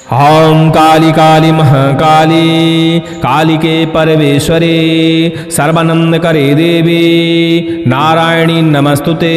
ॐ काली काली महाकाली कालिके परमेश्वरे सर्वानंदकरे देवी नारायणी नमस्तुते।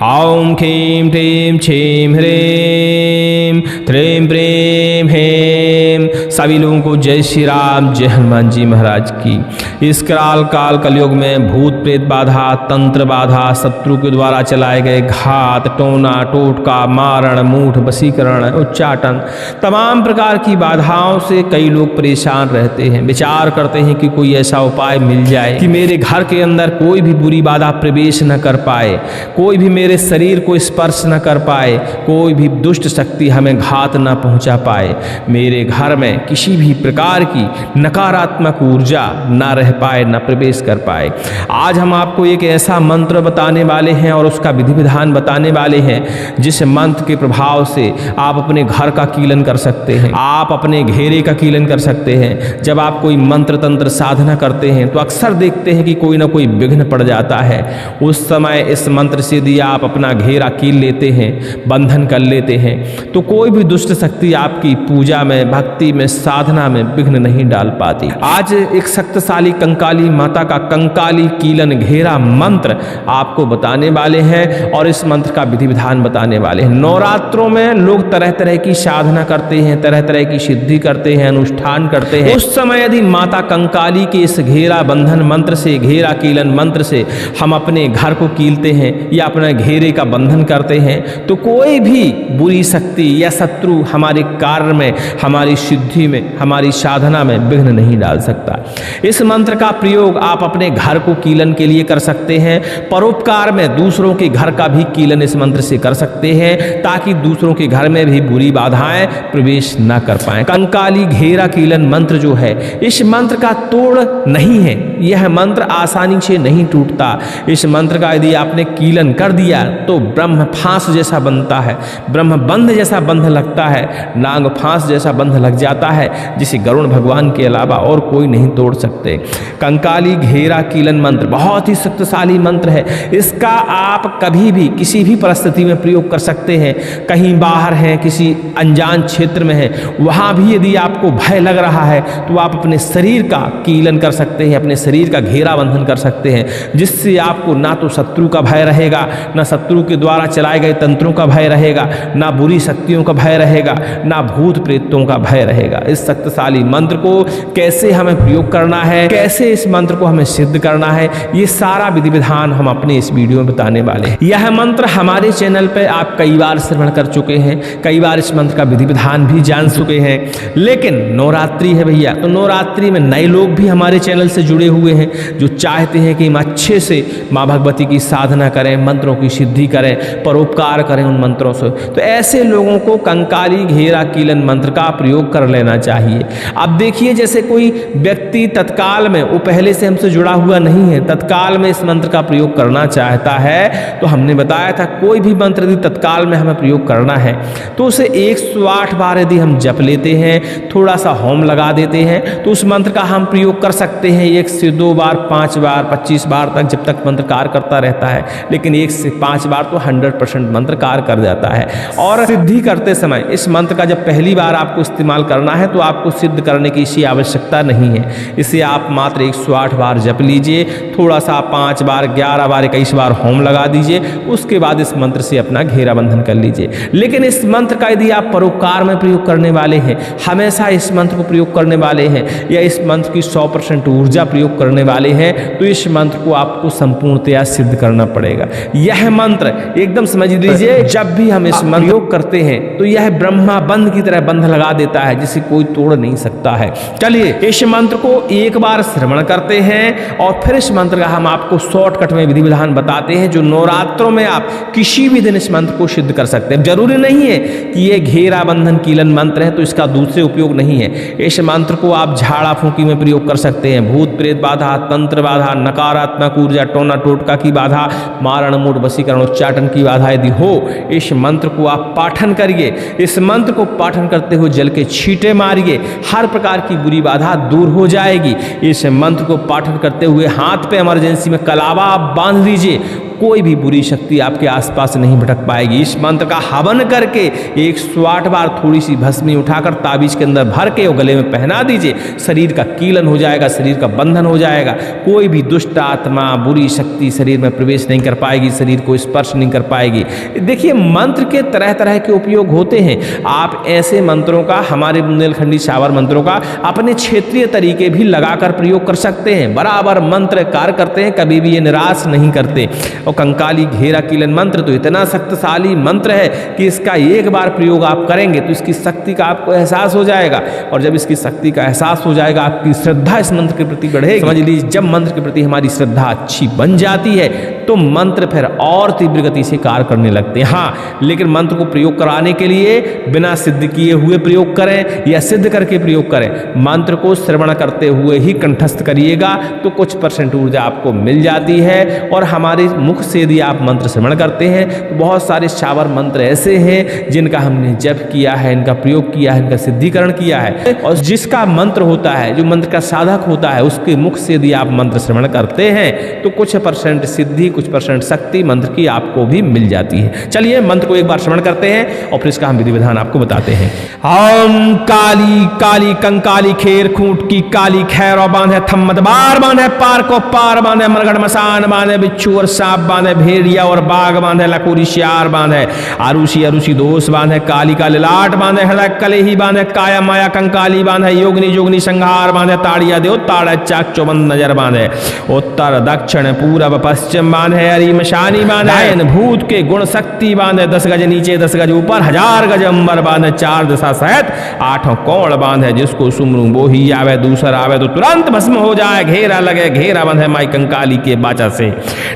ॐ खीं क्लीं छीं ह्रीं त्रीं प्रीं ह्रीं। सभी लोगों को जय श्री राम, जय हनुमान जी महाराज की। इस काल कलयुग में भूत प्रेत बाधा, तंत्र बाधा, शत्रु के द्वारा चलाए गए घात, टोना टोटका, मारण, मूठ, वशीकरण, उच्चाटन, तमाम प्रकार की बाधाओं से कई लोग परेशान रहते हैं। विचार करते हैं कि कोई ऐसा उपाय मिल जाए कि मेरे घर के अंदर कोई भी बुरी बाधा प्रवेश न कर पाए, कोई भी मेरे शरीर को स्पर्श न कर पाए, कोई भी दुष्ट शक्ति हमें घात न पहुंचा पाए, मेरे घर में किसी भी प्रकार की नकारात्मक ऊर्जा न रह पाए, न प्रवेश कर पाए। आज हम आपको एक ऐसा मंत्र बताने वाले हैं और उसका विधि विधान बताने वाले हैं जिस मंत्र के प्रभाव से आप अपने घर का कीलन कर सकते हैं, आप अपने घेरे का कीलन कर सकते हैं। जब आप कोई मंत्र तंत्र साधना करते हैं तो अक्सर देखते हैं कि कोई ना कोई विघ्न पड़ जाता है। उस समय इस मंत्र से यदि आप अपना घेरा कील लेते हैं, बंधन कर लेते हैं, तो कोई भी दुष्ट शक्ति आपकी पूजा में, भक्ति में, साधना में विघ्न नहीं डाल पाती। आज एक शक्तिशाली कंकाली माता का कंकाली कीलन घेरा मंत्र आपको बताने वाले हैं और इस मंत्र का विधि विधान बताने वाले हैं। नवरात्रों में लोग तरह तरह की साधना करते हैं, तरह तरह की सिद्धि करते हैं, अनुष्ठान करते हैं। उस समय यदि माता कंकाली के इस घेरा बंधन मंत्र से, घेरा कीलन मंत्र से हम अपने घर को कीलते हैं या अपने घेरे का बंधन करते हैं तो कोई भी बुरी शक्ति या शत्रु हमारे कार्य में, हमारी सिद्धि में, हमारी साधना में विघ्न नहीं डाल सकता। इस मंत्र का प्रयोग आप अपने घर को कीलन के लिए कर सकते हैं। परोपकार में दूसरों के घर का भी कीलन इस मंत्र से कर सकते हैं ताकि दूसरों के घर में भी बुरी बाधाएं प्रवेश न कर पाए। कंकाली घेरा कीलन मंत्र जो है, इस मंत्र का तोड़ नहीं है, यह मंत्र आसानी से नहीं टूटता। इस मंत्र का यदि आपने कीलन कर दिया तो ब्रह्म फांस जैसा बनता है, ब्रह्म बंध जैसा बंध लगता है, नाग फांस जैसा बंध लग जाता है जिसे गरुड़ भगवान के अलावा और कोई नहीं तोड़ सकते। कंकाली घेरा कीलन मंत्र बहुत ही शक्तिशाली मंत्र है। इसका आप कभी भी किसी भी परिस्थिति में प्रयोग कर सकते हैं। कहीं बाहर हैं, किसी अनजान क्षेत्र में है, वहां भी यदि आपको भय लग रहा है तो आप अपने शरीर का कीलन कर सकते हैं, अपने शरीर का घेरा बंधन कर सकते हैं, जिससे आपको ना तो शत्रु का भय रहेगा, ना शत्रु के द्वारा चलाए गए तंत्रों का भय रहेगा, ना बुरी शक्तियों का भय रहेगा, ना भूत प्रेतों का भय रहेगा। इस शक्तिशाली मंत्र को कैसे हमें प्रयोग करना है, कैसे इस मंत्र को हमें सिद्ध करना है, ये सारा विधि विधान हम अपने इस वीडियो में बताने वाले हैं। यह मंत्र हमारे चैनल पे आप कई बार श्रवण कर चुके हैं, कई बार इस मंत्र का विधि विधान भी जान चुके हैं, लेकिन नवरात्रि है भैया, तो नवरात्रि में नए लोग भी हमारे चैनल से जुड़े हुए हैं जो चाहते हैं कि हम अच्छे से माँ भगवती की साधना करें, मंत्रों की सिद्धि करें, परोपकार करें उन मंत्रों से। तो ऐसे लोगों को कंकाली घेरा कीलन मंत्र का प्रयोग कर लेना चाहिए। अब देखिए, जैसे कोई व्यक्ति तत्काल में, वो पहले से हमसे जुड़ा हुआ नहीं है, तत्काल में इस मंत्र का प्रयोग करना चाहता है, तो हमने बताया था कोई भी मंत्र यदि तत्काल में हमें प्रयोग करना है तो उसे 108 बार यदि हम जप लेते हैं, थोड़ा सा होम लगा देते हैं, तो उस मंत्र का हम प्रयोग कर सकते हैं 1 से 2 बार, 5 बार, 25 बार तक, जब तक मंत्र कार्य करता रहता है। लेकिन 1 से 5 बार तो 100% मंत्र कार्य कर जाता है। और सिद्धि करते समय इस मंत्र का जब पहली बार आपको इस्तेमाल करना है तो आपको सिद्ध करने की इसी आवश्यकता नहीं है। इसे आप मात्र 108 बार जप लीजिए, थोड़ा सा 5 बार, 11 बार, 21 बार होम लगा दीजिए, उसके बाद इस मंत्र से अपना घेरा बंधन कर लीजिए। लेकिन इस मंत्र का यदि आप परोपकार में प्रयोग करने वाले हैं, हमेशा इस मंत्र को प्रयोग करने वाले हैं, या इस मंत्र की 100% ऊर्जा प्रयोग करने वाले हैं, तो इस मंत्र को आपको संपूर्णतया सिद्ध करना पड़ेगा। यह मंत्र एकदम समझ लीजिए, जब भी हम इस मंत्र प्रयोग करते हैं तो यह ब्रह्मा बंध की तरह बंध लगा देता है जिसे कोई तोड़ नहीं सकता है। चलिए इस मंत्र को एक बार श्रवण करते हैं और फिर इस मंत्र का हम आपको शॉर्टकट में विधि विधान बताते हैं जो नवरात्रों में आप किसी भी दिन इस मंत्र को सिद्ध कर सकते हैं। जरूरी नहीं है कि ये घेरा बंधन कीलन मंत्र है तो इसका दूसरे उपयोग नहीं है। इस मंत्र को आप झाड़ा फूंकी में प्रयोग कर सकते हैं। भूत प्रेत बाधा, तंत्र बाधा, नकारात्मक ऊर्जा, टोना टोटका की बाधा, मारण मूठ वशीकरण उच्चाटन की बाधा यदि हो, इस मंत्र को आप पाठन करिए। इस मंत्र को पाठन करते हुए जल के छींटे मारिए, हर प्रकार की बुरी बाधा दूर हो जाएगी। इस मंत्र को पाठन करते हुए हाथ पे इमरजेंसी में कलावा आप बांध दीजिए, कोई भी बुरी शक्ति आपके आसपास नहीं भटक पाएगी। इस मंत्र का हवन करके 108 बार थोड़ी सी भस्मी उठाकर ताबीज के अंदर भर के और गले में पहना दीजिए। शरीर का कीलन हो जाएगा, शरीर का बंधन हो जाएगा। कोई भी दुष्ट आत्मा, बुरी शक्ति शरीर में प्रवेश नहीं कर पाएगी, शरीर को स्पर्श नहीं कर पाएगी। देखिए, मंत्र के तरह तरह के उपयोग होते हैं। आप ऐसे मंत्रों का, हमारे बुंदेलखंडी शावर मंत्रों का अपने क्षेत्रीय तरीके भी लगाकर प्रयोग कर सकते हैं। बराबर मंत्र कार्य करते हैं, कभी भी ये निराश नहीं करते। और कंकाली घेरा कीलन मंत्र तो इतना शक्तिशाली मंत्र है कि इसका एक बार प्रयोग आप करेंगे तो इसकी शक्ति का आपको एहसास हो जाएगा। और जब इसकी शक्ति का एहसास हो जाएगा, आपकी श्रद्धा इस मंत्र के प्रति बढ़ेगी। समझ लीजिए, जब मंत्र के प्रति हमारी श्रद्धा अच्छी बन जाती है तो मंत्र फिर और तीव्र गति से कार्य करने लगते हैं। हाँ, लेकिन मंत्र को प्रयोग कराने के लिए बिना सिद्ध किए हुए प्रयोग करें या सिद्ध करके प्रयोग करें। मंत्र को श्रवण करते हुए ही कंठस्थ करिएगा तो कुछ % ऊर्जा आपको मिल जाती है। और हमारे मुख से यदि आप मंत्र श्रवण करते हैं तो बहुत सारे शावर मंत्र ऐसे हैं जिनका हमने जप किया है, इनका प्रयोग किया है, इनका सिद्धिकरण किया है। और जिसका मंत्र होता है, जो मंत्र का साधक होता है, उसके मुख से यदि आप मंत्र श्रवण करते हैं तो कुछ % सिद्धि, कुछ % शक्ति मंत्र की आपको भी मिल जाती है। चलिए मंत्र को एक बार श्रवण करते हैं और फिर इसका हम विधि विधान आपको बताते हैं। ओम काली काली कंकाली खेर खूंट की काली खैरो बांधे थम्मत बार बांधे पार को पार बांधे मरगड़ मसान बांधे बिच्छू और सांप बांधे भेड़िया और बाघ बांधे लकूरी श्यार बांधे आरुषि अरुषि दोष बांधे काली का लाट बांधे हृदय कलेही बांधे काया माया कंकाली बांधे योगनी जोगनी संहार बांधे ताड़िया देव ताड़ चाक चौबंद नजर बांधे उत्तर दक्षिण पूरब पश्चिम बांधे हरी मशानी बांधे भूत के गुण शक्ति बांधे 10 गज नीचे 10 गज ऊपर 1000 गज अंबर बांधे 4 दिशा सहित 8 कोण बांधे जिसको सुमरू वो ही आवे दूसरा आवे तो तुरंत भस्म हो जाए। घेरा लगे घेरा बंधे माई कंकाली के बाचा से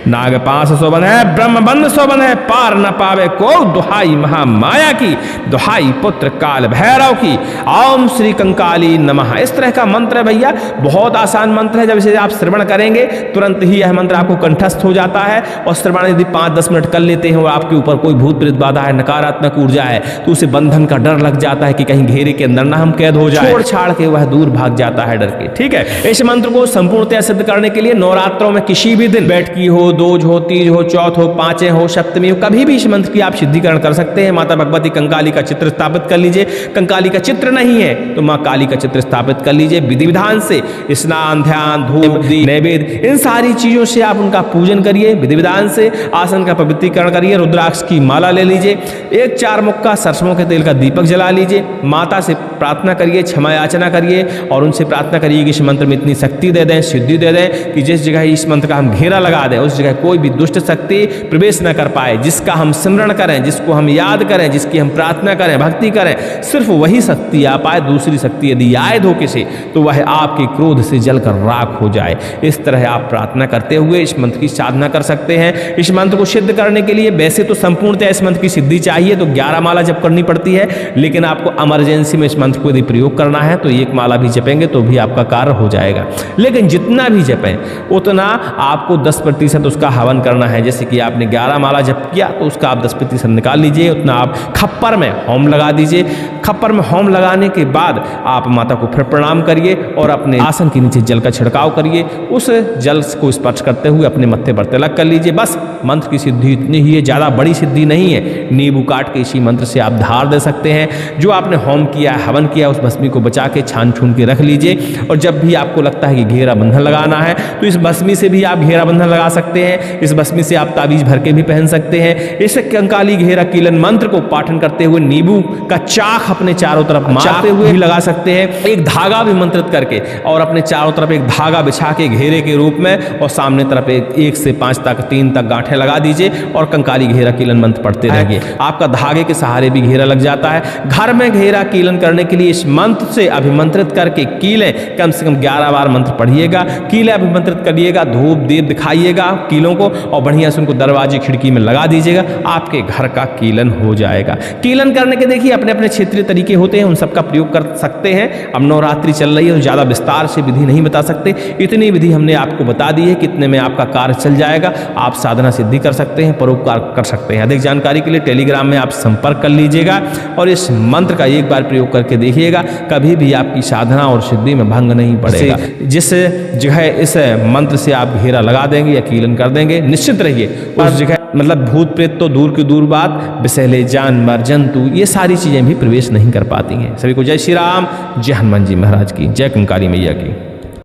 नाग पास सो बंधे ब्रह्म बंध सो बंधे पार न पावे को दुहाई महामाया की दुहाई पुत्र काल भैरव की। ओम श्री कंकाली नमः। इस तरह का मंत्र है भैया, बहुत आसान मंत्र है। जब इसे आप श्रवण करेंगे तुरंत ही यह मंत्र आपको कंठस्थ हो जाता है। और श्रवण यदि 5-10 मिनट कर लेते हैं और आपके ऊपर कोई भूत प्रेत बाधा है, नकारात्मक ऊर्जा है, तो उसे बंधन का डर लग जाता है कि कहीं घेरे के अंदर ना हम कैद हो जाए, छोड़ छाड़ के वह दूर भाग जाता है डर के। ठीक है, इस मंत्र को संपूर्णतः सिद्ध करने के लिए नवरात्रों में किसी भी दिन, बैठकी हो, दोज हो, तीज हो, चौथ हो, पांचें हो, सप्तमी हो, कभी भी इस मंत्र की आप सिद्धिकरण कर सकते हैं। माता भगवती कंकाली का चित्र स्थापित कर लीजिए। कंकाली का चित्र नहीं है तो माँ काली का चित्र स्थापित कर लीजिए। विधि विधान से स्नान, ध्यान, धूप, नैवेद्य, इन सारी चीजों से आप उनका पूजन करिए। विधि विधान से आसन का पवित्रीकरण करिए। रुद्राक्ष की माला ले लीजिए। एक 4 मुक्का सरसों के तेल का दीपक जला लीजिए। माता से प्रार्थना करिए, क्षमा याचना करिए और उनसे प्रार्थना करिए कि इस मंत्र में इतनी शक्ति दे दें, सिद्धि दे दें कि जिस जगह इस मंत्र का हम घेरा लगा दें उस जगह कोई भी दुष्ट शक्ति प्रवेश न कर पाए। जिसका हम स्मरण करें, जिसको हम याद करें, जिसकी हम प्रार्थना करें, भक्ति करें, सिर्फ वही शक्ति आ पाए। दूसरी शक्ति यदि आए धोखे से तो वह आपके क्रोध से जलकर राख हो जाए। इस तरह आप प्रार्थना करते हुए इस मंत्र की साधना कर सकते हैं। इस मंत्र को सिद्ध करने के लिए वैसे तो संपूर्णतः इस मंत्र की सिद्धि चाहिए तो 11 माला जप करनी पड़ती है, लेकिन आपको इमरजेंसी में इस मंत्र को यदि प्रयोग करना है तो 1 माला भी जपेंगे तो भी आपका कार्य हो जाएगा। लेकिन जितना भी जपें उतना आपको 10% उसका हवन करना है। जैसे कि आपने 11 माला जप किया तो उसका आप 10% निकाल लीजिए, उतना आप खप्पर में होम लगा दीजिए। खप्पर में होम लगाने के बाद आप माता को फिर प्रणाम करिए और अपने आसन के नीचे जल का छिड़काव करिए। उस जल को स्पर्श करते हुए अपने मत्थे पर तिलक कर लीजिए। बस मंत्र की सिद्धि इतनी ही है, ज़्यादा बड़ी सिद्धि नहीं है। नींबू काट के इसी मंत्र से आप धार दे सकते हैं। जो आपने होम किया, हवन किया, उस भस्मी को बचा के छान छून के रख लीजिए। और जब भी आपको लगता है कि घेरा बंधन लगाना है तो इस भस्मी से भी आप घेरा बंधन लगा सकते हैं। इस भस्मी से आप ताबीज भर के भी पहन सकते हैं। इस कंकाली घेरा कीलन मंत्र को पाठन करते हुए नींबू का चाक अपने चारों तरफ मारते हुए भी लगा सकते हैं। एक धागा भी मंत्रित करके और अपने चारों तरफ एक धागा बिछा के घेरे के रूप में और सामने तरफ 1 से 5 तक 3 तक गांठें लगा दीजिए और कंकाली घेरा कीलन मंत्र पढ़ते रहिए। आपका धागे के सहारे भी घेरा लग जाता है। घर में घेरा कीलन करने के लिए इस मंत्र से अभिमंत्रित करके कीलें कम से कम 11 बार मंत्र पढ़िएगा। कीलें अभिमंत्रित करिएगा, धूप दीप दिखाइएगा कीलों को और बढ़िया से उनको दरवाजे खिड़की में लगा दीजिएगा। आपके घर का कीलन हो जाएगा। कीलन करने के देखिए अपने अपने क्षेत्रीय तरीके होते हैं, उन सबका प्रयोग कर सकते हैं। अब नवरात्रि चल रही है तो ज़्यादा विस्तार से विधि नहीं बता सकते, इतनी विधि हमने आपको बता दी है। कितने में आपका कार्य चल जाएगा। आप साधना सिद्धि कर सकते हैं, परोपकार कर सकते हैं। अधिक जानकारी के लिए टेलीग्राम में आप संपर्क कर लीजिएगा और इस मंत्र का एक बार प्रयोग करके देखिएगा, कभी भी आपकी साधना और सिद्धि में भंग नहीं पड़ेगा। जिस जगह इस मंत्र से आप घेरा लगा देंगे या कीलन कर देंगे निश्चित रहिए उस जगह मतलब भूत प्रेत तो दूर की दूर बात, विषैले जानवर जंतु ये सारी चीज़ें भी प्रवेश नहीं कर पाती हैं। सभी को जय श्री राम, जय हनुमान जी महाराज की, जय कंकाली मैया की।